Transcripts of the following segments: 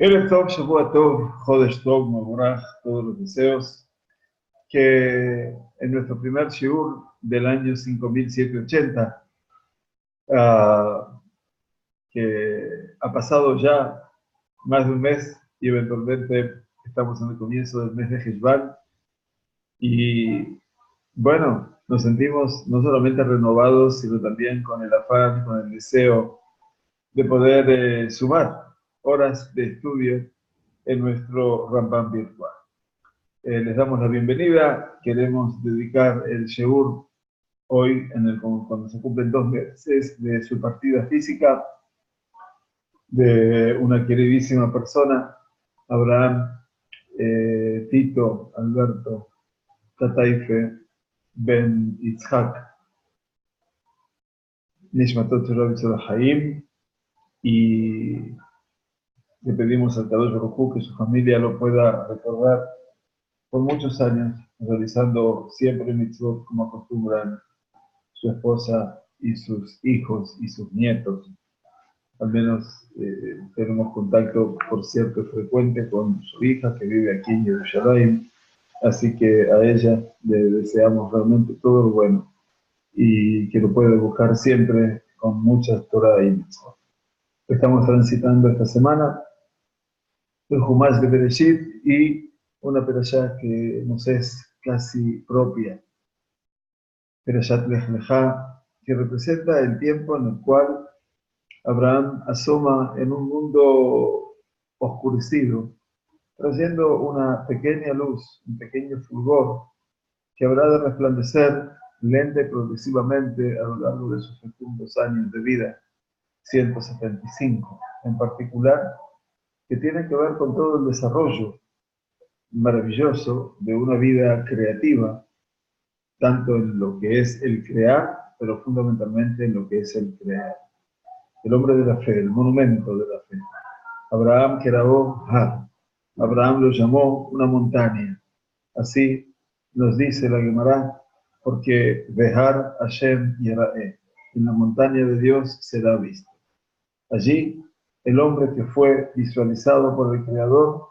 Erev Tov, Shavua Tov, Chodesh Tov, Mevorach, todos los deseos, que en nuestro primer shiur del año 5780, que ha pasado ya más de un mes y eventualmente estamos en el comienzo del mes de Heshvan, y bueno, nos sentimos no solamente renovados, sino también con el afán, con el deseo de poder sumar horas de estudio en nuestro Rambam virtual. Les damos la bienvenida. Queremos dedicar el Sheur hoy, cuando se cumplen 2 meses de su partida física, de una queridísima persona, Abraham Tito Alberto Tataife Ben Itzhak Nishmatot Rabbi Haim, y le pedimos al Kadosh Baruj Hu que su familia lo pueda recordar por muchos años, realizando siempre mitzvot como acostumbran su esposa y sus hijos y sus nietos. Al menos tenemos contacto, por cierto, frecuente con su hija que vive aquí en Jerusalén, así que a ella le deseamos realmente todo lo bueno y que lo pueda buscar siempre con mucha Torah y mitzvot. Estamos transitando esta semana el Humash de Bereshit y una perashá que nos es casi propia, Perashat Lech Lechá, que representa el tiempo en el cual Abraham asoma en un mundo oscurecido, trayendo una pequeña luz, un pequeño fulgor, que habrá de resplandecer lenta y progresivamente a lo largo de sus fecundos años de vida, 175, en particular, que tiene que ver con todo el desarrollo maravilloso de una vida creativa, tanto en lo que es el crear, pero fundamentalmente en lo que es el crear. El hombre de la fe, el monumento de la fe. Abraham Kerabó Har. Abraham lo llamó una montaña. Así nos dice la Gemara, porque Behar Hashem Yerae, en la montaña de Dios será visto. Allí, el hombre que fue visualizado por el Creador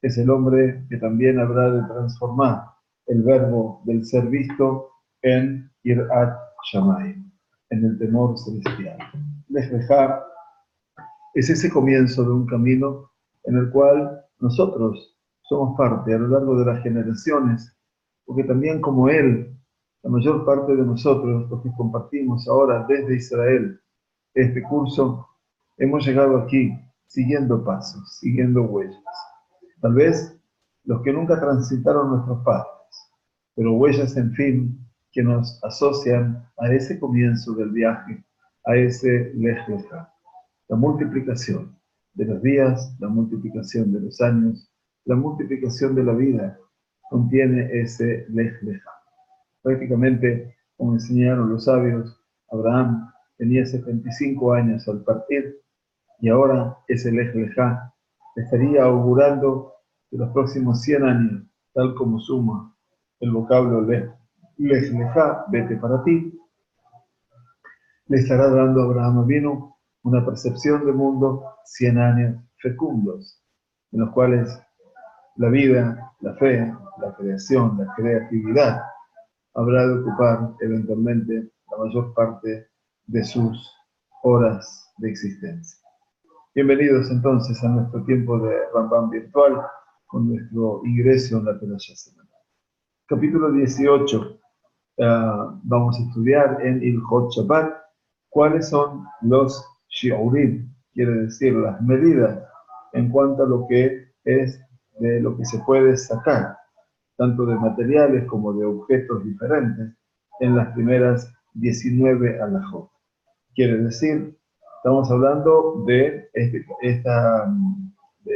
es el hombre que también habrá de transformar el verbo del ser visto en Irat Shamayim, en el temor celestial. Lech Lechá es ese comienzo de un camino en el cual nosotros somos parte a lo largo de las generaciones, porque también como él, la mayor parte de nosotros, los que compartimos ahora desde Israel este curso, hemos llegado aquí siguiendo pasos, siguiendo huellas. Tal vez los que nunca transitaron nuestros padres, pero huellas, en fin, que nos asocian a ese comienzo del viaje, a ese Lech Lechá. La multiplicación de los días, la multiplicación de los años, la multiplicación de la vida, contiene ese Lech Lechá. Prácticamente, como enseñaron los sabios, Abraham tenía 75 años al partir, y ahora ese Lech Lechá estaría augurando que los próximos 100 años, tal como suma el vocablo Lech Lechá, vete para ti, le estará dando a Abraham Avinu una percepción de mundo 100 años fecundos, en los cuales la vida, la fe, la creación, la creatividad habrá de ocupar eventualmente la mayor parte de sus horas de existencia. Bienvenidos entonces a nuestro tiempo de Rambam virtual con nuestro ingreso en la Perashá semanal. Capítulo 18. Vamos a estudiar en Ilhot Shabbat cuáles son los shiurim, quiere decir las medidas en cuanto a lo que es de lo que se puede sacar, tanto de materiales como de objetos diferentes, en las primeras 19 alajot. Quiere decir, estamos hablando de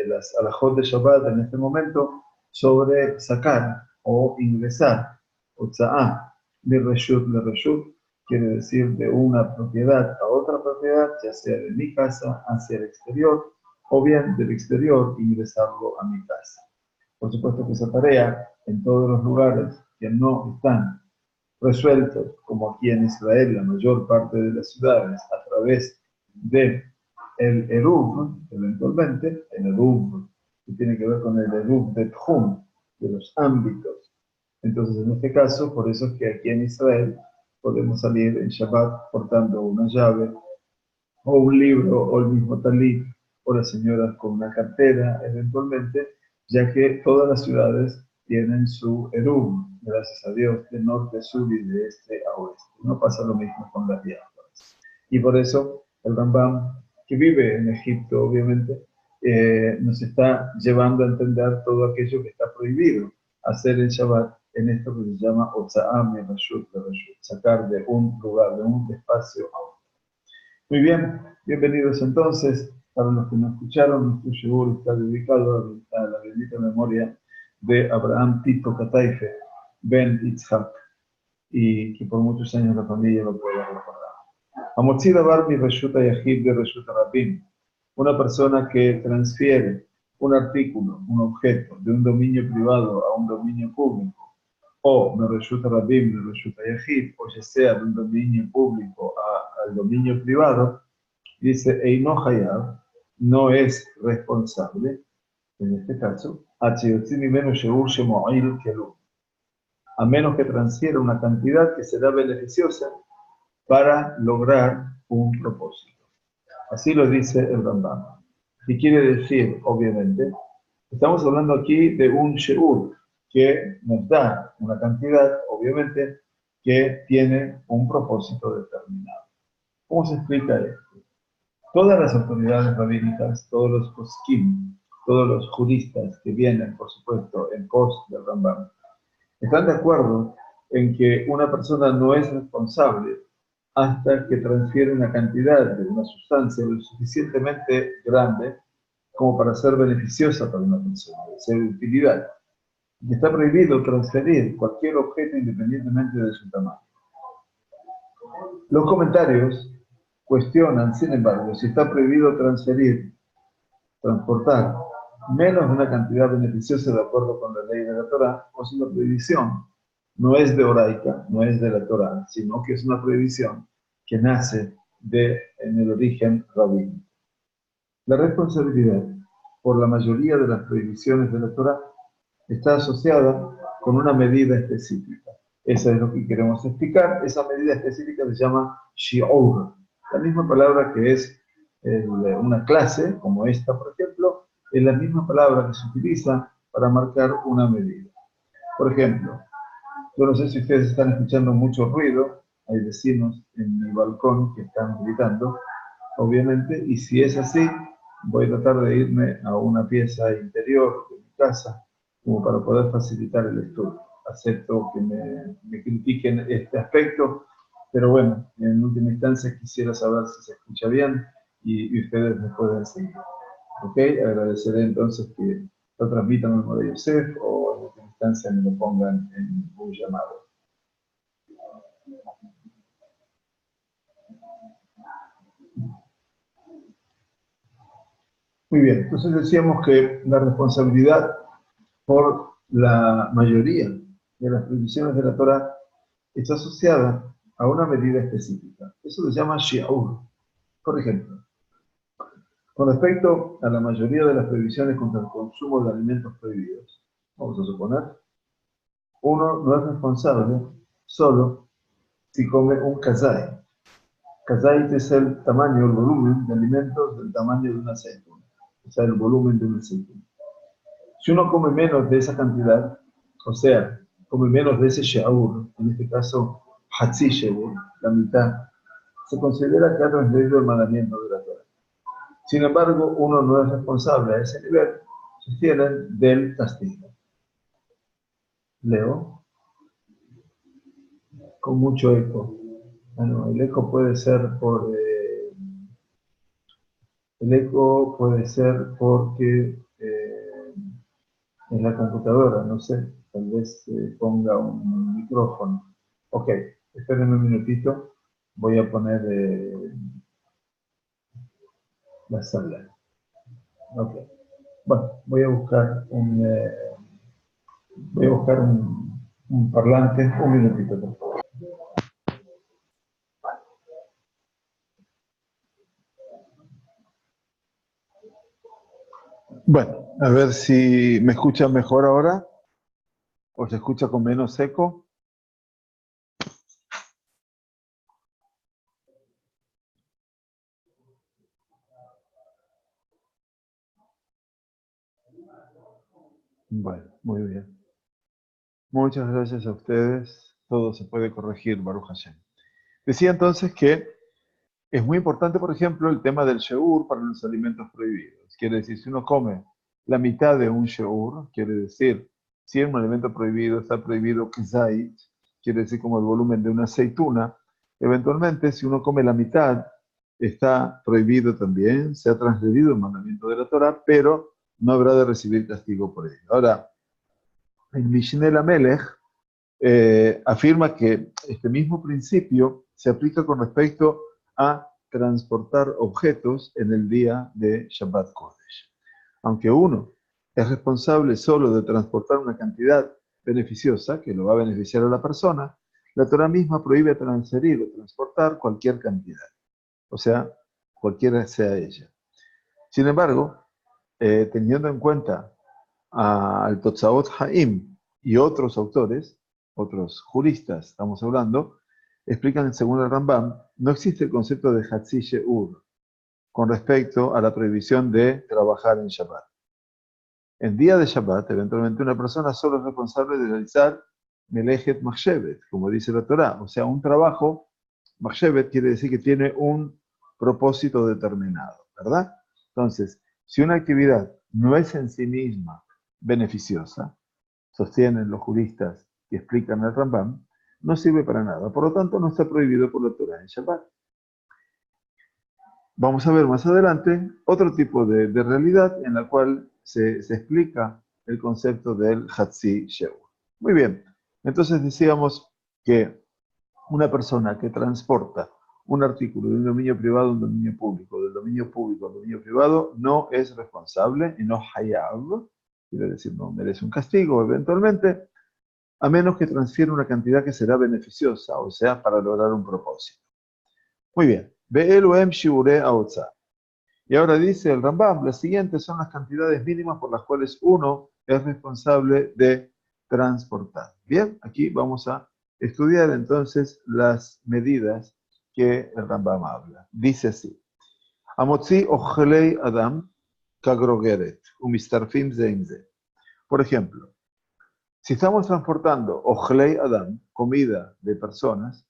las alajot de Shabbat en este momento, sobre sacar o ingresar, otza'ah, de reshut le reshut, quiere decir de una propiedad a otra propiedad, ya sea de mi casa hacia el exterior, o bien del exterior ingresarlo a mi casa. Por supuesto que esa tarea, en todos los lugares que no están resueltos, como aquí en Israel, la mayor parte de las ciudades, a través de el Eruv, eventualmente, el Eruv, que tiene que ver con el Eruv de Tchum, de los ámbitos. Entonces, en este caso, por eso es que aquí en Israel podemos salir en Shabbat portando una llave, o un libro, o el mismo talit, o las señoras con una cartera, eventualmente, ya que todas las ciudades tienen su Eruv, gracias a Dios, de norte a sur y de este a oeste. No pasa lo mismo con las diásporas. Y por eso el Rambam, que vive en Egipto, obviamente, nos está llevando a entender todo aquello que está prohibido hacer en Shabbat, en esto que se llama Otza'am y Rashut, sacar de un lugar, de un espacio a otro. Muy bien, bienvenidos entonces. Para los que no escucharon, nuestro shiur está dedicado a la bendita memoria de Abraham Tito Kataife, Ben Itzhak, y que por muchos años la familia lo puede recordar. Amotzi davar mi reshut hayahid de reshut harabim. Una persona que transfiere un artículo, un objeto, de un dominio privado a un dominio público, o de reshut harabim de reshut hayahid, o ya sea de un dominio público al dominio privado, dice Eino Hayab, no es responsable, en este caso, a menos que transfiera una cantidad que será beneficiosa para lograr un propósito. Así lo dice el Rambam. Y quiere decir, obviamente, estamos hablando aquí de un sheur que nos da una cantidad, obviamente, que tiene un propósito determinado. ¿Cómo se explica esto? Todas las autoridades rabínicas, todos los poskim, todos los juristas que vienen, por supuesto, en pos del Rambam, están de acuerdo en que una persona no es responsable hasta que transfiere una cantidad de una sustancia lo suficientemente grande como para ser beneficiosa para una persona, de ser de utilidad. Y está prohibido transferir cualquier objeto independientemente de su tamaño. Los comentarios cuestionan, sin embargo, si está prohibido transferir, transportar menos de una cantidad beneficiosa de acuerdo con la ley de la Torá, o si la prohibición no es de oraica, no es de la Torá, sino que es una prohibición que nace en el origen rabínico. La responsabilidad por la mayoría de las prohibiciones de la Torá está asociada con una medida específica. Eso es lo que queremos explicar. Esa medida específica se llama shi'ur. La misma palabra que es una clase, como esta, por ejemplo, es la misma palabra que se utiliza para marcar una medida. Por ejemplo, yo no sé si ustedes están escuchando mucho ruido, hay vecinos en mi balcón que están gritando, obviamente, y si es así, voy a tratar de irme a una pieza interior de mi casa, como para poder facilitar el estudio. Acepto que me critiquen este aspecto, pero bueno, en última instancia quisiera saber si se escucha bien y ustedes me pueden seguir. ¿Ok? Agradeceré entonces que lo transmitan al Mora Yosef o en última instancia me lo pongan en un llamado. Muy bien, entonces decíamos que la responsabilidad por la mayoría de las prohibiciones de la Torah está asociada a una medida específica. Eso se llama shi'ur. Por ejemplo, con respecto a la mayoría de las prohibiciones contra el consumo de alimentos prohibidos, vamos a suponer, uno no es responsable solo si come un kazait. Kazait es el tamaño, el volumen de alimentos del tamaño de una aceituna, o sea, el volumen de una aceituna. Si uno come menos de esa cantidad, o sea, come menos de ese she'ur, en este caso, hatzi she'ur, la mitad, se considera que ha transgredido el mandamiento de la Torah. Sin embargo, uno no es responsable a ese nivel, sostienen del castigo. Leo, con mucho eco. Bueno, el eco puede ser porque en la computadora, no sé, tal vez ponga un micrófono. Ok, espérenme un minutito, voy a poner la sala. Ok, bueno, voy a buscar un parlante, un minutito, por favor. Bueno, a ver si me escuchan mejor ahora o se escucha con menos eco. Bueno, muy bien. Muchas gracias a ustedes. Todo se puede corregir, Baruch Hashem. Decía entonces que es muy importante, por ejemplo, el tema del sheur para los alimentos prohibidos. Quiere decir, si uno come la mitad de un sheur, quiere decir, si en un alimento prohibido está prohibido kzait, quiere decir como el volumen de una aceituna, eventualmente si uno come la mitad, está prohibido también, se ha transgredido el mandamiento de la Torah, pero no habrá de recibir castigo por ello. Ahora, en Mishneh Lamelech afirma que este mismo principio se aplica con respecto a transportar objetos en el día de Shabbat Kodesh. Aunque uno es responsable solo de transportar una cantidad beneficiosa que lo va a beneficiar a la persona, la Torah misma prohíbe transferir o transportar cualquier cantidad, o sea, cualquiera sea ella. Sin embargo, teniendo en cuenta al Totzaot Haim y otros autores, otros juristas, estamos hablando, explican según el Rambam, no existe el concepto de Hatzi She'ur con respecto a la prohibición de trabajar en Shabbat. En día de Shabbat, eventualmente una persona solo es responsable de realizar Melechet Machshevet, como dice la Torah, o sea, un trabajo, Machshevet quiere decir que tiene un propósito determinado, ¿verdad? Entonces, si una actividad no es en sí misma beneficiosa, sostienen los juristas que explican el Rambam, no sirve para nada. Por lo tanto, no está prohibido por la Torah en Shabbat. Vamos a ver más adelante otro tipo de realidad en la cual se explica el concepto del Hatzi Sheur. Muy bien, entonces decíamos que una persona que transporta un artículo de un dominio privado a un dominio público, del dominio público al dominio privado, no es responsable y no hayab, quiere decir no merece un castigo eventualmente, a menos que transfiera una cantidad que será beneficiosa, o sea, para lograr un propósito. Muy bien. Be'eluem shiure aotza. Y ahora dice el Rambam, las siguientes son las cantidades mínimas por las cuales uno es responsable de transportar. Bien, aquí vamos a estudiar entonces las medidas que el Rambam habla. Dice así: Amotzi ochlei adam kagrogeret, umistarfim zeimze. Por ejemplo, si estamos transportando Ojlei Adam, comida de personas,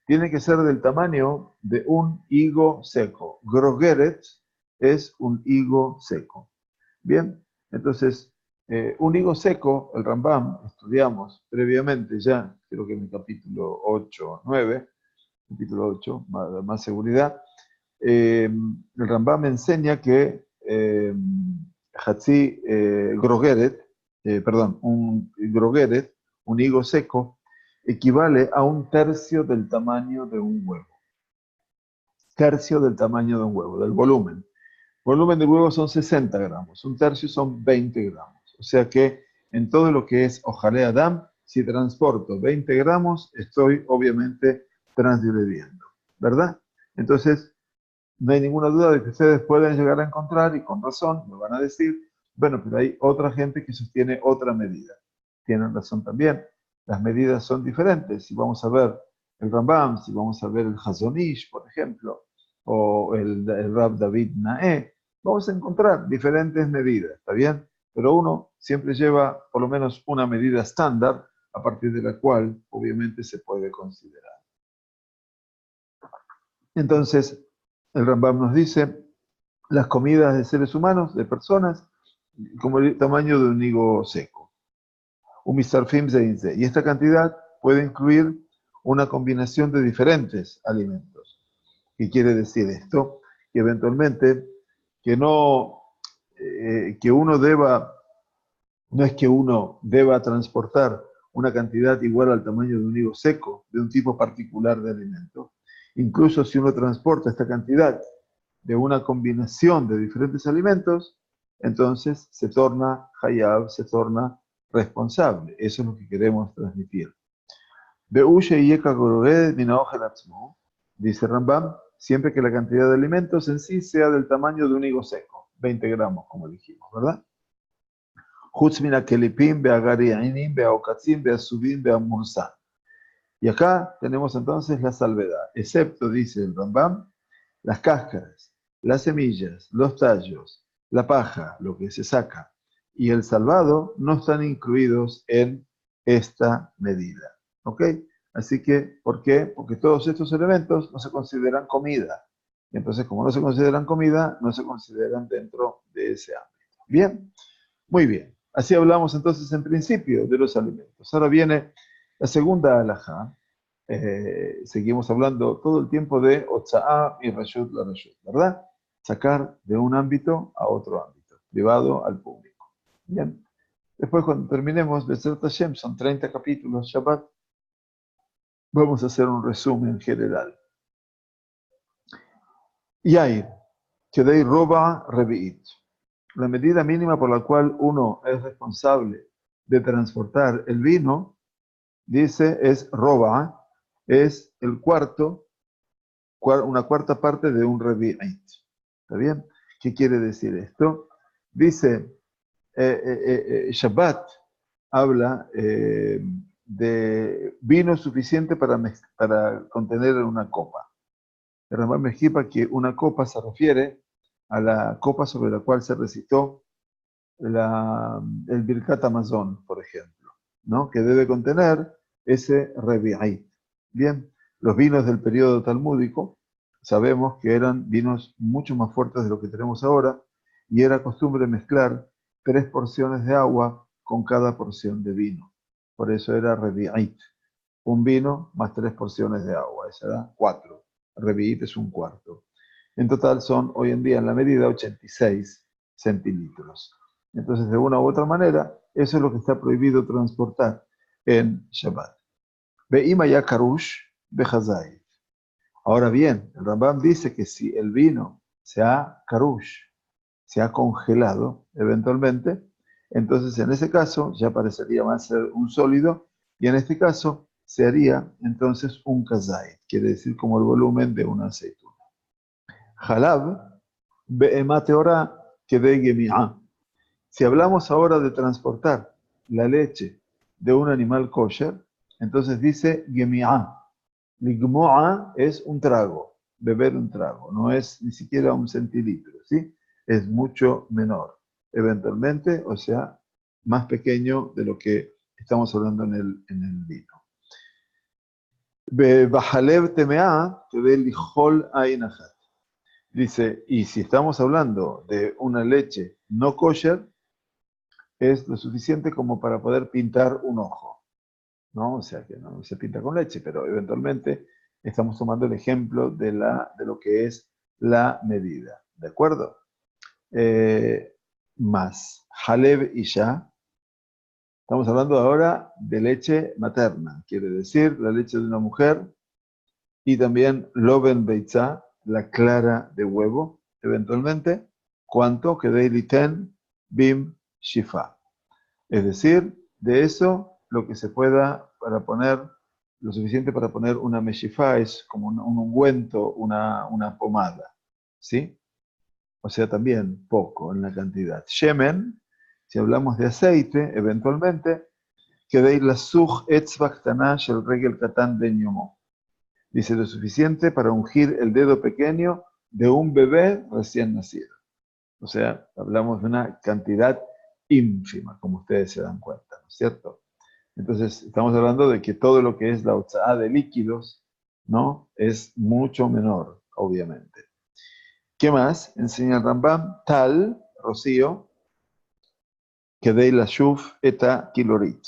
tiene que ser del tamaño de un higo seco. Grogeret es un higo seco. Bien, entonces, un higo seco, el Rambam, estudiamos previamente ya, creo que en el capítulo 8 o 9, capítulo 8, más seguridad, el Rambam enseña que Hatzi Grogeret, un Grogeret, un higo seco, equivale a un tercio del tamaño de un huevo. Tercio del tamaño de un huevo, del volumen. El volumen del huevo son 60 gramos, un tercio son 20 gramos. O sea que en todo lo que es Ojale Adam, si transporto 20 gramos, estoy obviamente transgrediendo, ¿verdad? Entonces, no hay ninguna duda de que ustedes pueden llegar a encontrar, y con razón, me van a decir, bueno, pero hay otra gente que sostiene otra medida. Tienen razón también, las medidas son diferentes. Si vamos a ver el Rambam, si vamos a ver el Hazonish, por ejemplo, o el Rab David Nae, vamos a encontrar diferentes medidas, ¿está bien? Pero uno siempre lleva por lo menos una medida estándar a partir de la cual obviamente se puede considerar. Entonces, el Rambam nos dice, las comidas de seres humanos, de personas, como el tamaño de un higo seco. Un mistarfim zeinze. Y esta cantidad puede incluir una combinación de diferentes alimentos. ¿Qué quiere decir esto? Que eventualmente, que uno deba, no es que uno deba transportar una cantidad igual al tamaño de un higo seco, de un tipo particular de alimento. Incluso si uno transporta esta cantidad de una combinación de diferentes alimentos, entonces se torna hayab, se torna responsable. Eso es lo que queremos transmitir. Dice Rambam, siempre que la cantidad de alimentos en sí sea del tamaño de un higo seco. 20 gramos, como dijimos, ¿verdad? Chutz mina kelipim be'agari'inim be'aokatzim be'asubim be'amursan. Y acá tenemos entonces la salvedad, excepto, dice el Rambam, las cáscaras, las semillas, los tallos, la paja, lo que se saca, y el salvado no están incluidos en esta medida. ¿Ok? Así que, ¿por qué? Porque todos estos elementos no se consideran comida. Entonces, como no se consideran comida, no se consideran dentro de ese ámbito. Bien, muy bien. Así hablamos entonces en principio de los alimentos. Ahora viene la segunda halajá. Seguimos hablando todo el tiempo de Otsa'a y Rashut la Rashut, ¿verdad? Sacar de un ámbito a otro ámbito, privado al público. Bien. Después, cuando terminemos Bezrat Hashem, son 30 capítulos Shabbat, vamos a hacer un resumen general. Yair, Kedei Roba Revi'it. La medida mínima por la cual uno es responsable de transportar el vino, dice, es Roba, es el cuarto, una cuarta parte de un Revi'it. ¿Está bien? ¿Qué quiere decir esto? Dice, Shabbat habla de vino suficiente para contener una copa. El Rambam me explica que una copa se refiere a la copa sobre la cual se recitó el Birkat Hamazon, por ejemplo, ¿no? Que debe contener ese Revi'it. Bien, los vinos del periodo talmúdico sabemos que eran vinos mucho más fuertes de lo que tenemos ahora y era costumbre mezclar 3 porciones de agua con cada porción de vino. Por eso era Revi'it. Un vino más 3 porciones de agua, eso era 4. Revi'it es un cuarto. En total son, hoy en día, en la medida, 86 centilitros. Entonces, de una u otra manera, eso es lo que está prohibido transportar en Shabbat. Ve'ima ya karush bechazai. Ahora bien, el Rambam dice que si el vino se ha karush, se ha congelado eventualmente, entonces en ese caso ya parecería más ser un sólido y en este caso se haría entonces un kazait, quiere decir como el volumen de una aceituna. Halab be'ema teorá kedei gemi'ah. Si hablamos ahora de transportar la leche de un animal kosher, entonces dice gemi'ah. Ligmo'a es un trago, beber un trago, no es ni siquiera un centilitro, ¿sí? Es mucho menor, eventualmente, o sea, más pequeño de lo que estamos hablando en el vino. Bajalev teme'a, que ve lijol ainajat. Dice, y si estamos hablando de una leche no kosher, es lo suficiente como para poder pintar un ojo, ¿no? O sea que no se pinta con leche, pero eventualmente estamos tomando el ejemplo de lo que es la medida, ¿de acuerdo? Más Haleb y ya. Estamos hablando ahora de leche materna, quiere decir la leche de una mujer, y también Loben Beitzá, la clara de huevo, eventualmente, ¿cuánto? Que Deiliten Bim Shifa. Es decir, de eso lo que se pueda para poner, lo suficiente para poner una meshifá es como un ungüento, una pomada, ¿sí? O sea, también poco en la cantidad. Shemen, si hablamos de aceite, eventualmente, que de la suj etzvah ktanash el regel katán de ñomó. Dice lo suficiente para ungir el dedo pequeño de un bebé recién nacido. O sea, hablamos de una cantidad ínfima, como ustedes se dan cuenta, ¿no es cierto? Entonces, estamos hablando de que todo lo que es la hotzá de líquidos, ¿no? Es mucho menor, obviamente. ¿Qué más? Enseña el Rambam, tal, rocío, que de la shuf eta kilorit.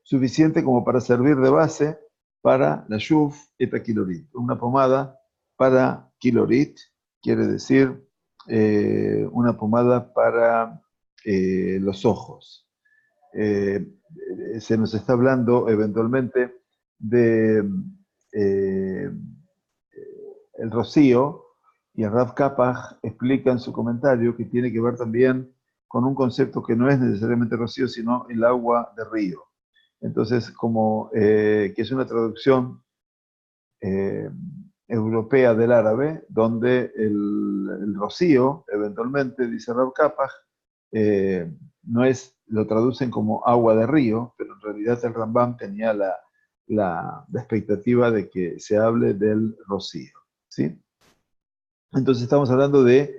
Suficiente como para servir de base para la shuf eta kilorit. Una pomada para kilorit, quiere decir una pomada para los ojos. Se nos está hablando eventualmente de el rocío, y el Rav Kapach explica en su comentario que tiene que ver también con un concepto que no es necesariamente rocío, sino el agua de río. Entonces, como que es una traducción europea del árabe, donde el rocío, eventualmente, dice Rav Kapach, no es, lo traducen como agua de río, pero en realidad el Rambam tenía la expectativa de que se hable del rocío, ¿sí? Entonces estamos hablando de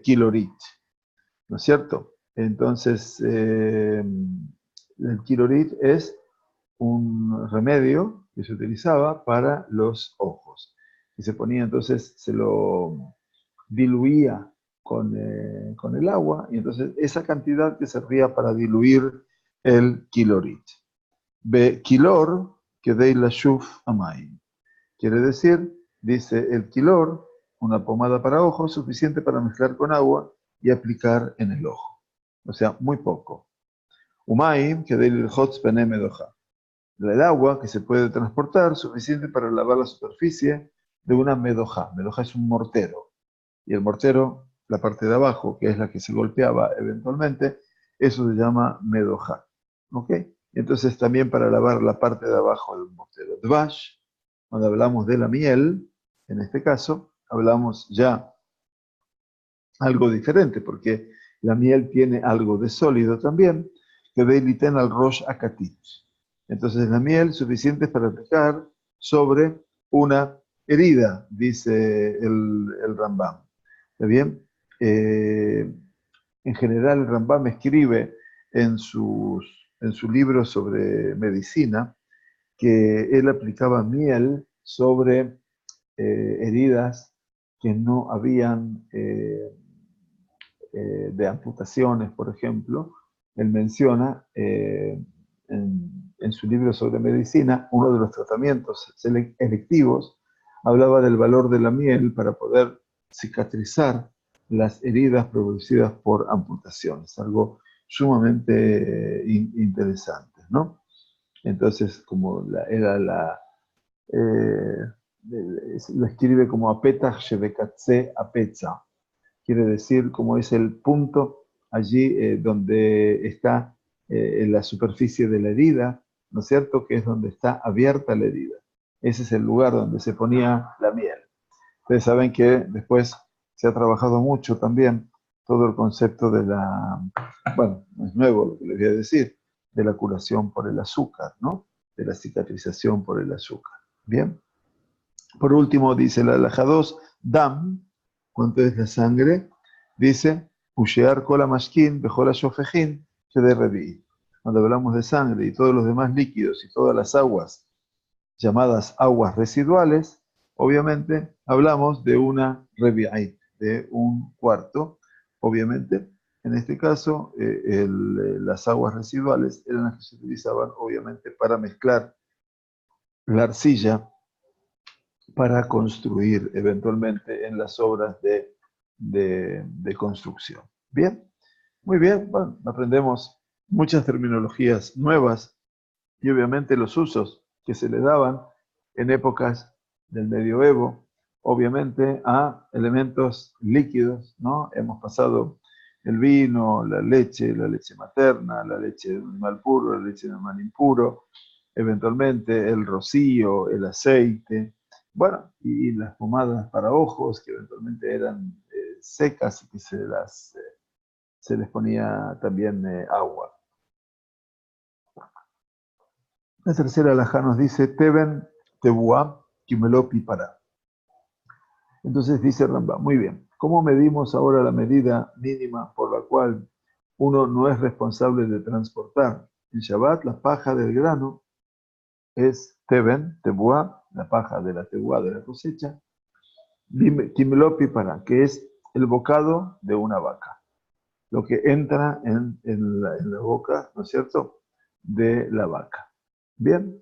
kilorit, ¿no es cierto? Entonces, el kilorit es un remedio que se utilizaba para los ojos. Y se ponía entonces, se lo diluía con el agua, y entonces esa cantidad que servía para diluir el kilorit. Be kilor, que de la shuf amay. Quiere decir, dice el kilor, una pomada para ojos, suficiente para mezclar con agua y aplicar en el ojo. O sea, muy poco. Umayim, que de el hotz penemedoja. El agua que se puede transportar, suficiente para lavar la superficie de una medoja. Medoja es un mortero. Y el mortero, la parte de abajo, que es la que se golpeaba eventualmente, eso se llama medoja. ¿Ok? Entonces también para lavar la parte de abajo del mortero. Dvash, cuando hablamos de la miel, en este caso, hablamos ya algo diferente, porque la miel tiene algo de sólido también, que deiliten al rosh akatit. Entonces la miel suficiente para aplicar sobre una herida, dice el Rambam. ¿Está bien? En general el Rambam escribe en su libro sobre medicina que él aplicaba miel sobre heridas que no habían de amputaciones, por ejemplo. Él menciona en su libro sobre medicina, uno de los tratamientos electivos, hablaba del valor de la miel para poder cicatrizar las heridas producidas por amputaciones, algo sumamente interesante, ¿no? Entonces, como era lo escribe como apetach shebekatze apetza, quiere decir como es el punto allí donde está en la superficie de la herida, ¿no es cierto? Que es donde está abierta la herida. Ese es el lugar donde se ponía la miel. Ustedes saben que después se ha trabajado mucho también todo el concepto de la, bueno, no es nuevo lo que les voy a decir, de la curación por el azúcar, ¿no? De la cicatrización por el azúcar. Bien. Por último, dice la halajá 2, dam, ¿cuánto es la sangre? Dice, ushear kola mashkin, bejola shofejin, que de revi. Cuando hablamos de sangre y todos los demás líquidos y todas las aguas llamadas aguas residuales, obviamente hablamos de una revi'ait, de un cuarto. Obviamente, en este caso, las aguas residuales eran las que se utilizaban, obviamente, para mezclar la arcilla para construir eventualmente en las obras de construcción. Bien, muy bien, bueno, aprendemos muchas terminologías nuevas y obviamente los usos que se le daban en épocas del medioevo, obviamente a elementos líquidos, ¿no? Hemos pasado el vino, la leche materna, la leche de animal puro, la leche de animal impuro, eventualmente el rocío, el aceite, bueno, y las pomadas para ojos, que eventualmente eran secas y que se les ponía también agua. La tercera alajá nos dice, Teben tebuá kimelo pipará. Entonces dice Rambam, muy bien, ¿cómo medimos ahora la medida mínima por la cual uno no es responsable de transportar? En Shabbat la paja del grano es Teben, tebuá, la paja de la tebuá de la cosecha, kimelo pipará, que es el bocado de una vaca, lo que entra en la boca, ¿no es cierto?, de la vaca. Bien.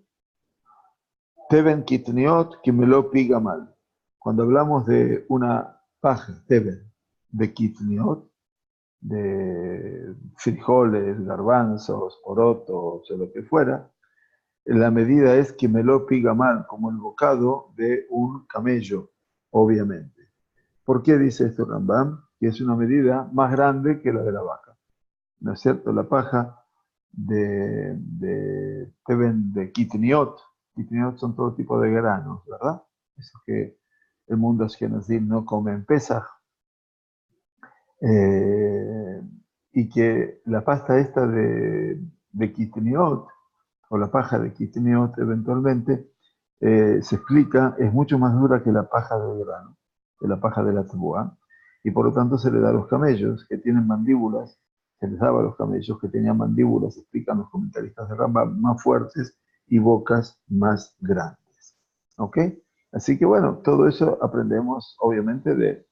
Teben kitniot kimelo pigamal. Cuando hablamos de una paja, teben, de kitniot, de frijoles, garbanzos, porotos, o lo que fuera, la medida es kimelo pigamal, como el bocado de un camello, obviamente. ¿Por qué dice esto Rambam? Que es una medida más grande que la de la vaca. ¿No es cierto? La paja de Teben de Kitniot son todo tipo de granos, ¿verdad? eso que el mundo ashkenazí no come en Pesaj, y que la pasta esta de kitniot, o la paja de kitniot eventualmente, se explica, es mucho más dura que la paja del grano, que la paja de la tzbuá, y por lo tanto se le da a los camellos que tienen mandíbulas, se les daba a los camellos que tenían mandíbulas, explican los comentaristas de Rambam, más fuertes y bocas más grandes. ¿Ok? Así que bueno, todo eso aprendemos obviamente de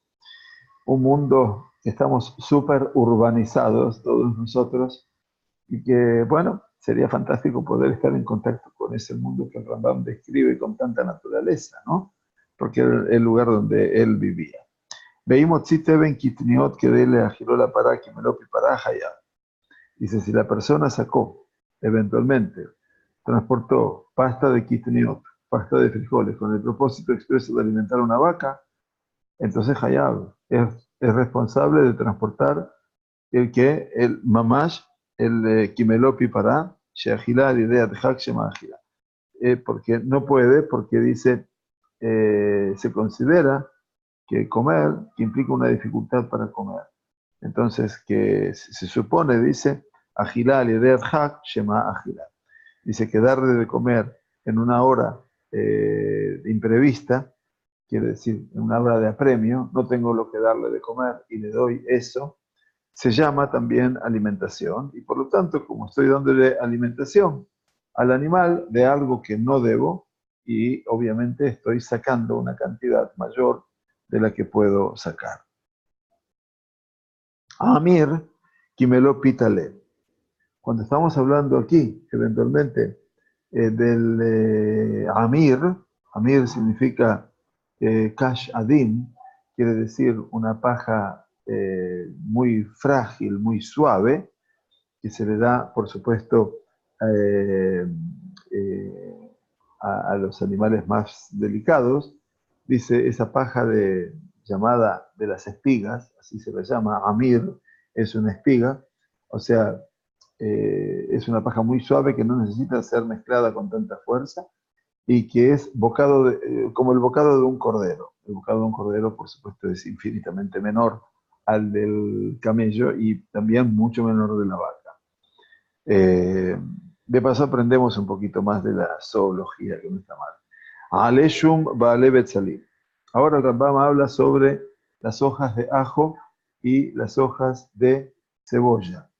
un mundo que estamos súper urbanizados todos nosotros y que, bueno, sería fantástico poder estar en contacto con ese mundo que el Rambam describe con tanta naturaleza, ¿no? Porque era el lugar donde él vivía. Veimos Tziteven Kitniot que dele a Girola para Kimelopi para Hayab. Dice, si la persona sacó, eventualmente, transportó pasta de Kitniot, pasta de frijoles, con el propósito expreso de alimentar a una vaca, entonces Hayab es responsable de transportar el mamash, el kimelopi para, sheachila idea de hak shemachila. Porque no puede, porque dice, se considera que comer, que implica una dificultad para comer. Entonces, que se supone, dice, agilal idea hak shema agilal. Dice que darle de comer en una hora imprevista, quiere decir, en una hora de apremio, no tengo lo que darle de comer y le doy eso, se llama también alimentación, y por lo tanto, como estoy dándole alimentación al animal de algo que no debo, y obviamente estoy sacando una cantidad mayor de la que puedo sacar. Amir, Kimelo Pitale. Cuando estamos hablando aquí, eventualmente, del Amir significa Kash Adim, quiere decir una paja muy frágil, muy suave, que se le da, por supuesto, eh, a los animales más delicados. Dice, esa paja llamada de las espigas, así se le llama, Amir, es una espiga, o sea, es una paja muy suave que no necesita ser mezclada con tanta fuerza y que es como el bocado de un cordero. El bocado de un cordero, por supuesto, es infinitamente menor al del camello y también mucho menor de la vaca. De paso aprendemos un poquito más de la zoología, que no está mal. Aleshum Baale Betzalim. Ahora el Rambam habla sobre las hojas de ajo y las hojas de cebolla.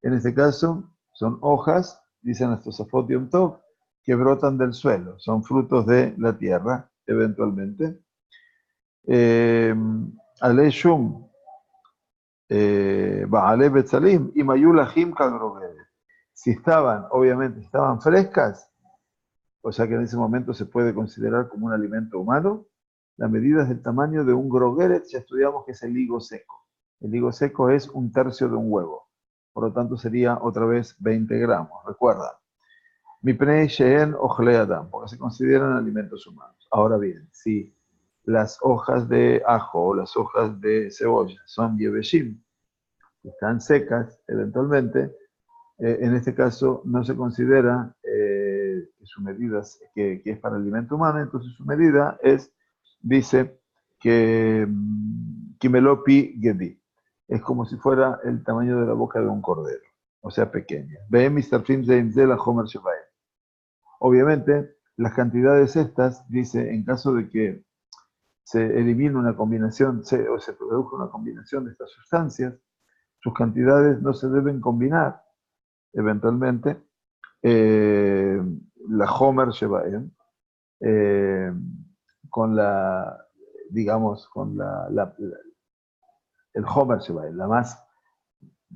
En este caso, son hojas, dicen nuestros Tosafot Yom Tov, que brotan del suelo, son frutos de la tierra, eventualmente. Aleshum Baale Betzalim y Mayulahim Kagrogedet. Si obviamente, estaban frescas, o sea que en ese momento se puede considerar como un alimento humano, la medida es del tamaño de un grogeret, ya estudiamos que es el higo seco. El higo seco es 1/3 de un huevo, por lo tanto sería otra vez 20 gramos, recuerda. Mipnei sheen ochle adam, porque se consideran alimentos humanos. Ahora bien, si las hojas de ajo o las hojas de cebolla son yeveshim, están secas eventualmente, en este caso no se considera que su medida que es para alimento humano, entonces su medida dice que Kimelopi Gedi, es como si fuera el tamaño de la boca de un cordero, o sea, pequeña. Ve Mr. Film de la Homer Shabbat. Obviamente, las cantidades estas, dice, en caso de que se elimine una combinación, o se produzca una combinación de estas sustancias, sus cantidades no se deben combinar eventualmente, la Homer Shebaem, con digamos, con el Homer Shebaem,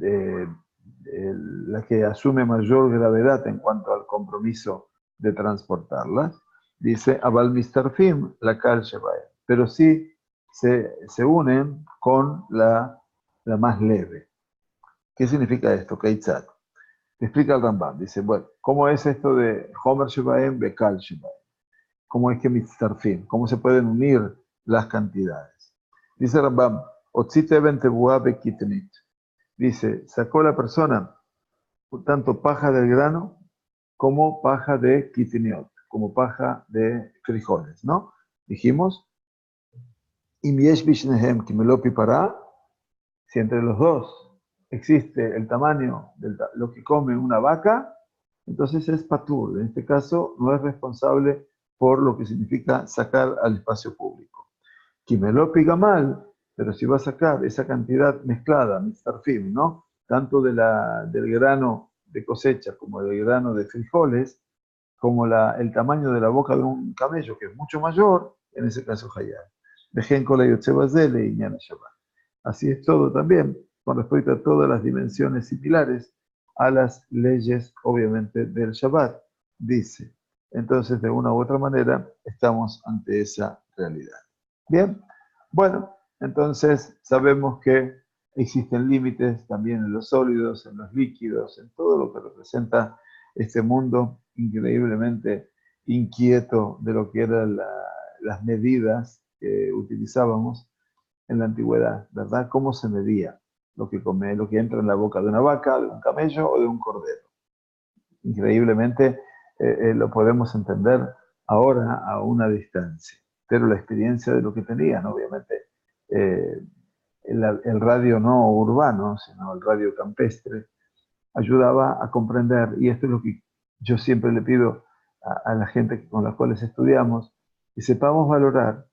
eh, la que asume mayor gravedad en cuanto al compromiso de transportarlas, dice Abal Mistarfim, la Kal Shebaem, pero sí se unen con la más leve. ¿Qué significa esto? Keitzat. Explica el Rambam, dice, bueno, ¿cómo es esto de Homer Shebaem, Bekal Shebaem? ¿Cómo es que Mitzarfim? ¿Cómo se pueden unir las cantidades? Dice Rambam, Otzite ben tebuá bekitnit. Dice, sacó la persona tanto paja del grano como paja de kitniot, como paja de frijoles, ¿no? Dijimos, Im yesh bishnehem kimelopi para, si entre los dos existe el tamaño de lo que come una vaca, entonces es patur. En este caso, no es responsable por lo que significa sacar al espacio público. Kimelopi gamal, pero si va a sacar esa cantidad mezclada, mitzarfim, ¿no? Tanto del grano de cosecha como del grano de frijoles, como el tamaño de la boca de un camello, que es mucho mayor, en ese caso hayar. Dejen con la yotzebazele y ñana shabbat. Así es todo también, con respecto a todas las dimensiones similares a las leyes, obviamente, del Shabbat, dice. Entonces, de una u otra manera, estamos ante esa realidad. Bien, bueno, entonces sabemos que existen límites también en los sólidos, en los líquidos, en todo lo que representa este mundo increíblemente inquieto de lo que eran las medidas que utilizábamos en la antigüedad, ¿verdad? ¿Cómo se medía lo que come, lo que entra en la boca de una vaca, de un camello o de un cordero? Increíblemente lo podemos entender ahora a una distancia, pero la experiencia de lo que tenían, obviamente, eh, el radio no urbano, sino el radio campestre, ayudaba a comprender, y esto es lo que yo siempre le pido a la gente con la cual estudiamos, que sepamos valorar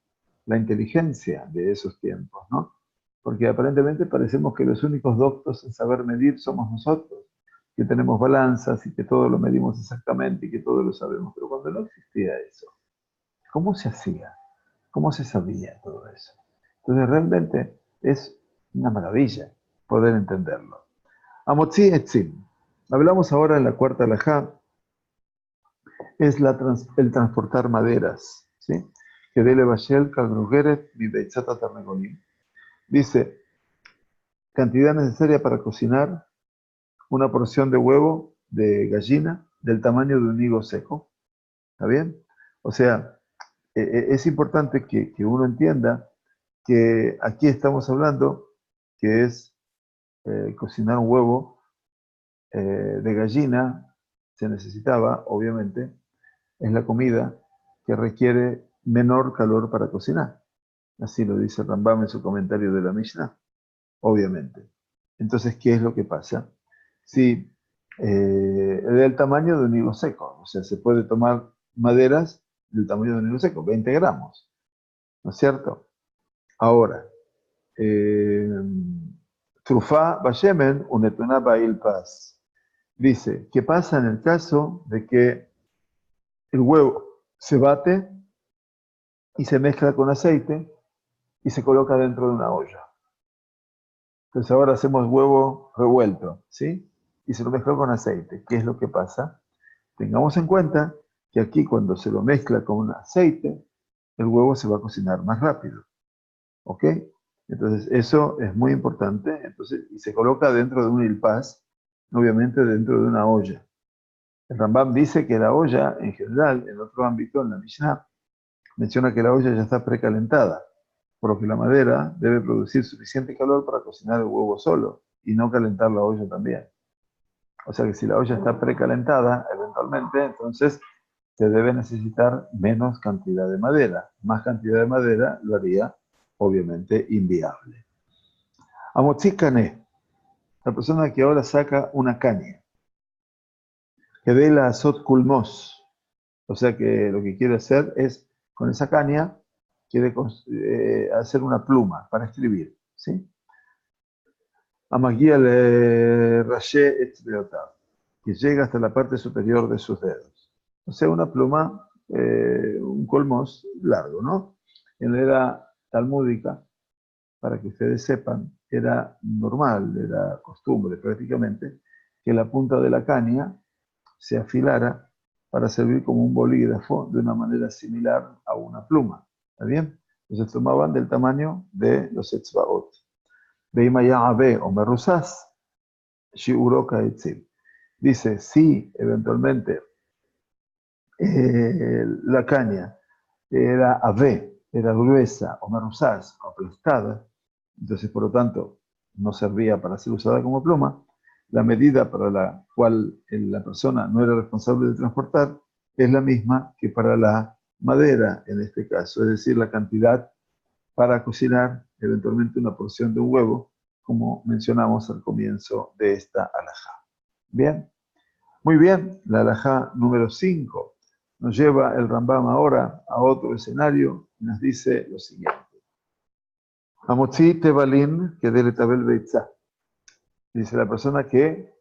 la inteligencia de esos tiempos, ¿no? Porque aparentemente parecemos que los únicos doctos en saber medir somos nosotros, que tenemos balanzas y que todo lo medimos exactamente y que todo lo sabemos. Pero cuando no existía eso, ¿cómo se hacía? ¿Cómo se sabía todo eso? Entonces realmente es una maravilla poder entenderlo. Amotzi etzim. Hablamos ahora en la cuarta alajá, es el transportar maderas, ¿sí? Que dele bashel kalgrugeret mi beitzata tarnegolim. Dice, cantidad necesaria para cocinar una porción de huevo de gallina del tamaño de un higo seco. ¿Está bien? O sea, es importante que uno entienda que aquí estamos hablando que es cocinar un huevo de gallina, se necesitaba, obviamente, es la comida que requiere menor calor para cocinar. Así lo dice Rambam en su comentario de la Mishnah, obviamente. Entonces, ¿qué es lo que pasa? Si es del tamaño de un higo seco, o sea, se puede tomar maderas del tamaño de un higo seco, 20 gramos, ¿no es cierto? Ahora, Trufá Bashemen, Unetuna Bail Paz. Dice, ¿qué pasa en el caso de que el huevo se bate y se mezcla con aceite y se coloca dentro de una olla? Entonces ahora hacemos huevo revuelto, ¿sí? Y se lo mezcla con aceite. ¿Qué es lo que pasa? Tengamos en cuenta que aquí cuando se lo mezcla con aceite, el huevo se va a cocinar más rápido, ¿ok? Entonces eso es muy importante. Entonces, y se coloca dentro de un ilpaz, obviamente dentro de una olla. El Rambam dice que la olla, en general, en otro ámbito, en la Mishnah, menciona que la olla ya está precalentada, por lo que la madera debe producir suficiente calor para cocinar el huevo solo y no calentar la olla también. O sea que si la olla está precalentada, eventualmente, entonces se debe necesitar menos cantidad de madera. Más cantidad de madera lo haría, obviamente, inviable. Amotzi cané, la persona que ahora saca una caña, que dé la azot kulmos. O sea que lo que quiere hacer es, con esa caña, quiere hacer una pluma para escribir, ¿sí? Amaguía le raché etzbeotav, que llega hasta la parte superior de sus dedos. O sea, una pluma, un colmos largo, ¿no? En la era talmúdica, para que ustedes sepan, era normal, era costumbre prácticamente, que la punta de la caña se afilara para servir como un bolígrafo de una manera similar a una pluma. ¿Está bien? Entonces tomaban del tamaño de los etzbaot. Veimaya abe o merusas, shiuroka etzim. Dice, si eventualmente la caña era ave, era gruesa o merusas, o aplastada, entonces por lo tanto no servía para ser usada como pluma, la medida para la cual la persona no era responsable de transportar es la misma que para la madera en este caso, es decir, la cantidad para cocinar eventualmente una porción de un huevo, como mencionamos al comienzo de esta alajá. Bien, muy bien, la alajá número 5 nos lleva el Rambam ahora a otro escenario y nos dice lo siguiente. Amotzi tebalin que dele tabel beitzá. Dice la persona que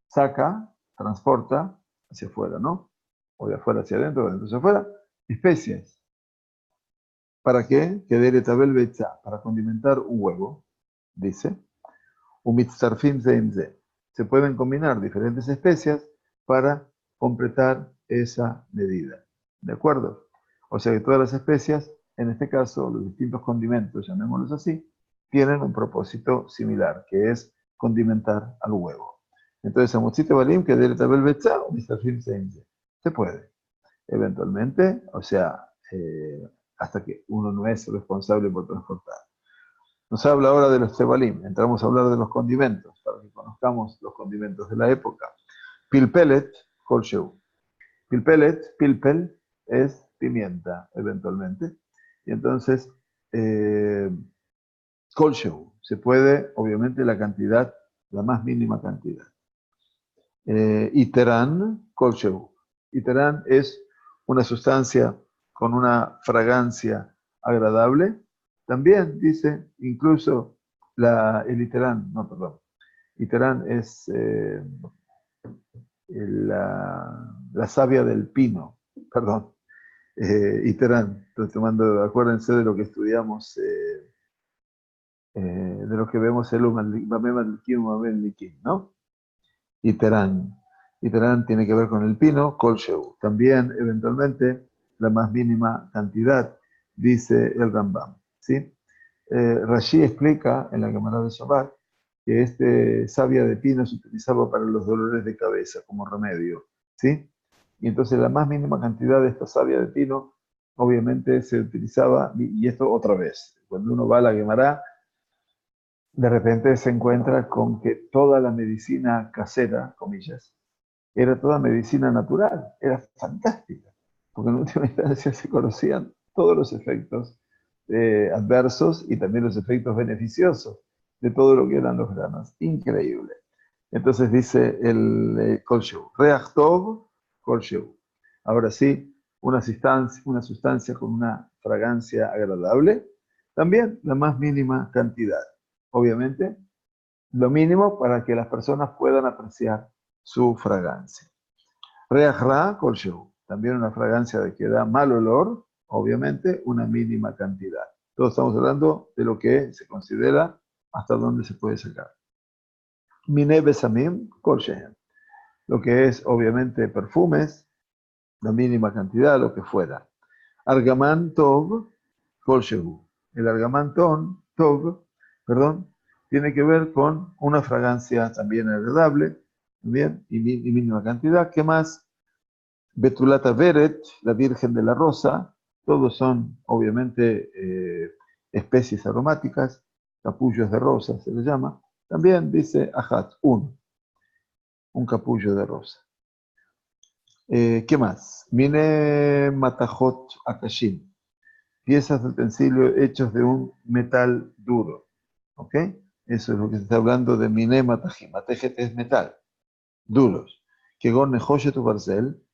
saca, transporta hacia afuera, ¿no? O de afuera hacia adentro, de adentro hacia afuera, especias. ¿Para qué? Que dele tabel beitzá, para condimentar un huevo, dice. Umitzarfim zeimze. Se pueden combinar diferentes especias para completar esa medida. ¿De acuerdo? O sea que todas las especias, en este caso los distintos condimentos, llamémoslos así, tienen un propósito similar, que es condimentar al huevo. Entonces, amutzite balim que dele tabel betza o mitzarfim zeimze. Se puede. Eventualmente, o sea, hasta que uno no es responsable por transportar. Nos habla ahora de los tebalim. Entramos a hablar de los condimentos, para que conozcamos los condimentos de la época. Pilpelet, kolsheu. Pilpelet, pilpel, es pimienta, eventualmente. Y entonces, kolsheu. Se puede, obviamente, la cantidad, la más mínima cantidad. Iterán, kolsheu. Iterán es una sustancia con una fragancia agradable. También dice, incluso el iterán, no, perdón. Iterán es la savia del pino, perdón. Iterán, estoy tomando, acuérdense de lo que estudiamos, de lo que vemos el Likim, ¿no? Iterán. Iterán tiene que ver con el pino, kolsheu. También, eventualmente, la más mínima cantidad, dice el Rambam. ¿Sí? Rashi explica en la Gemara de Shabbat que este savia de pino se utilizaba para los dolores de cabeza como remedio. ¿Sí? Y entonces la más mínima cantidad de esta savia de pino, obviamente, se utilizaba, y esto otra vez, cuando uno va a la Gemara, de repente se encuentra con que toda la medicina casera, comillas, era toda medicina natural, era fantástica, porque en última instancia se conocían todos los efectos adversos y también los efectos beneficiosos de todo lo que eran los granos. Increíble. Entonces dice el kolsheu, reach tov kolsheu. Ahora sí, una sustancia con una fragancia agradable, también la más mínima cantidad. Obviamente, lo mínimo para que las personas puedan apreciar su fragancia. Reach ra kolsheu, también una fragancia de que da mal olor, obviamente una mínima cantidad. Todos estamos hablando de lo que se considera hasta dónde se puede sacar. Mine besamim kolshehem, lo que es obviamente perfumes, la mínima cantidad, lo que fuera. Argamán tov kolshehu, el argamán tov, perdón, tiene que ver con una fragancia también agradable, también, y mínima cantidad. ¿Qué más? Betulata Veret, la Virgen de la Rosa, todos son obviamente especies aromáticas, capullos de rosa se les llama. También dice Ajat, un capullo de rosa. ¿Qué más? Mine Matajot Akashim, piezas de utensilio hechos de un metal duro. ¿Ok? Eso es lo que se está hablando de Mine Matajim. Matejet es metal, duros. Que gon Nehoyet u Barzel,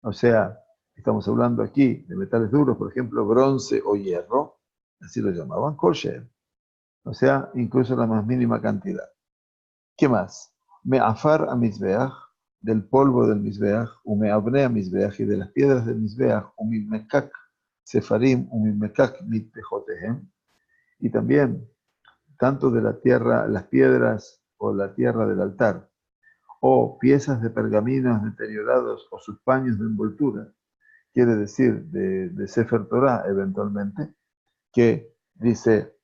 o sea, estamos hablando aquí de metales duros, por ejemplo, bronce o hierro, así lo llamaban, kolshehem. O sea, incluso la más mínima cantidad. ¿Qué más? Me afar a misbeach, del polvo del misbeach, u me abne a misbeach, y de las piedras del misbeach, u mi mekak sefarim, u mi mekak mitpejotehem, y también, tanto de la tierra, las piedras o la tierra del altar, o piezas de pergaminos deteriorados o sus paños de envoltura, quiere decir de Sefer Torah eventualmente, que dice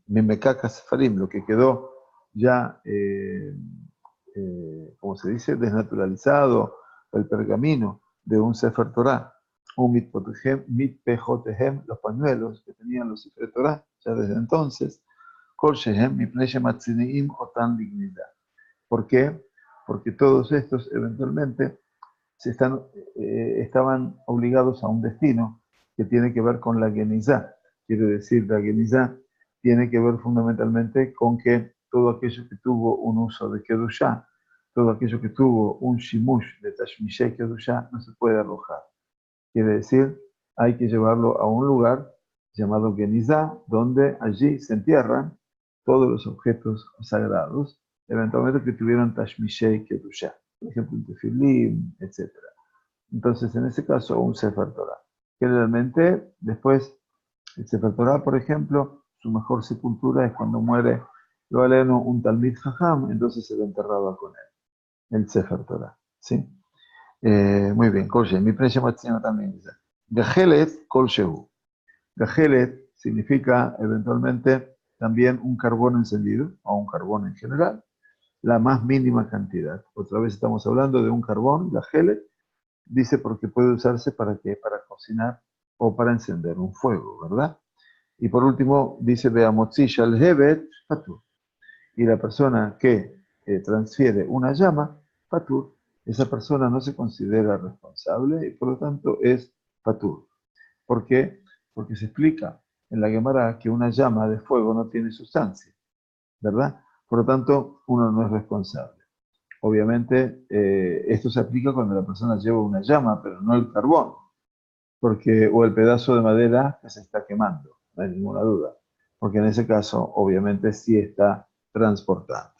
Mimekaka Sefarim, lo que quedó ya, como se dice, desnaturalizado, el pergamino de un Sefer Torah, un mitpejotehem, los pañuelos que tenían los Sefer Torah, ya desde entonces, Kol shehem mipnei shematziniim otan dignidad. ¿Por qué? Porque todos estos eventualmente estaban obligados a un destino que tiene que ver con la Genizá. Quiere decir, la Genizá tiene que ver fundamentalmente con que todo aquello que tuvo un uso de Kedushá, todo aquello que tuvo un Shimush de Tashmishé Kedushá, no se puede arrojar. Quiere decir, hay que llevarlo a un lugar llamado Genizá, donde allí se entierran todos los objetos sagrados, eventualmente que tuvieran Tashmishé Kedushá, por ejemplo, un tefilim, etc. Entonces, en ese caso, un Sefer Torah. Generalmente, después, el Sefer Torah, por ejemplo, su mejor sepultura es cuando muere, lo aleno, un Talmid Jajam, entonces se lo enterraba con él, el Sefer Torah. ¿Sí? Muy bien, Kolshe. Mi precio máximo también dice. Gajelet Kolshehu. Gajelet significa eventualmente también un carbón encendido, o un carbón en general, la más mínima cantidad. Otra vez estamos hablando de un carbón, Gajelet, dice porque puede usarse para qué, para cocinar o para encender un fuego, ¿verdad? Y por último, dice Beamotzi Shal Hebet Fatur. Y la persona que transfiere una llama, Fatur, esa persona no se considera responsable y por lo tanto es Fatur. ¿Por qué? Porque se explica en la Gemara que una llama de fuego no tiene sustancia, ¿verdad? Por lo tanto, uno no es responsable. Obviamente, esto se aplica cuando la persona lleva una llama, pero no el carbón, porque, o el pedazo de madera que se está quemando, no hay ninguna duda, porque en ese caso, obviamente, sí está transportando.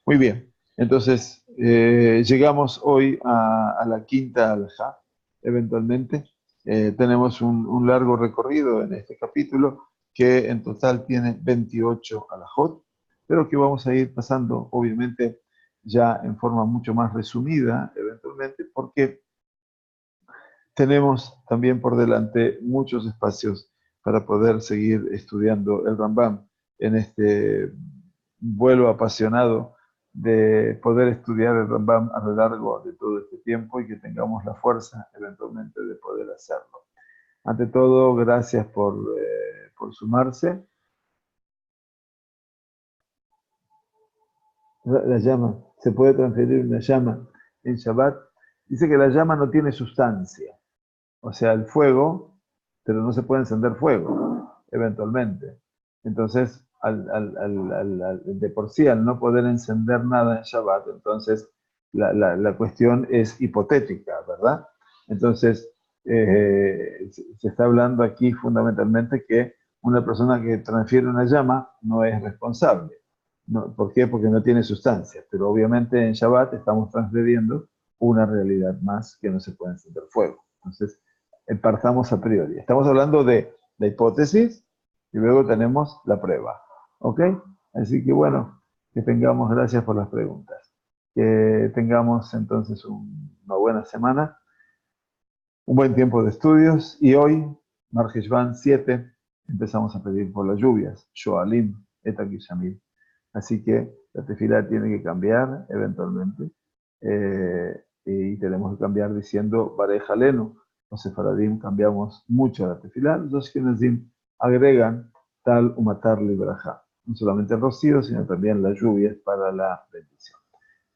Muy bien, entonces llegamos hoy a la quinta alja, eventualmente. Tenemos un largo recorrido en este capítulo que en total tiene 28 alajot, pero que vamos a ir pasando, obviamente, ya en forma mucho más resumida, eventualmente, porque tenemos también por delante muchos espacios para poder seguir estudiando el Rambam en este vuelo apasionado de poder estudiar el Rambam a lo largo de todo este tiempo y que tengamos la fuerza eventualmente de poder hacerlo. Ante todo, gracias por sumarse. La llama, se puede transferir una llama en Shabbat. Dice que la llama no tiene sustancia, o sea, el fuego, pero no se puede encender fuego, eventualmente. Entonces, de por sí, al no poder encender nada en Shabbat, entonces la cuestión es hipotética, ¿verdad? Entonces, se está hablando aquí fundamentalmente que una persona que transfiere una llama no es responsable. No, ¿por qué? Porque no tiene sustancia. Pero obviamente en Shabbat estamos transgrediendo una realidad más que no se puede encender fuego. Entonces, partamos a priori. Estamos hablando de la hipótesis y luego tenemos la prueba. ¿Ok? Así que bueno, que tengamos, gracias por las preguntas. Que tengamos entonces una buena semana, un buen tiempo de estudios y hoy, Marjeshvan 7, empezamos a pedir por las lluvias, Shoalim, Etakishamil. Así que la tefilá tiene que cambiar eventualmente y tenemos que cambiar diciendo Barejalenu. Los sefaradim cambiamos mucho la tefilá, los ashkenazim agregan tal umatar libraja. No solamente el rocío, sino también las lluvias para la bendición.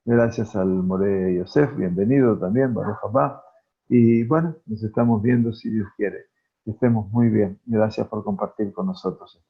Gracias al More Yosef, bienvenido también, Baruch Haba. Y bueno, nos estamos viendo si Dios quiere. Que estemos muy bien. Gracias por compartir con nosotros.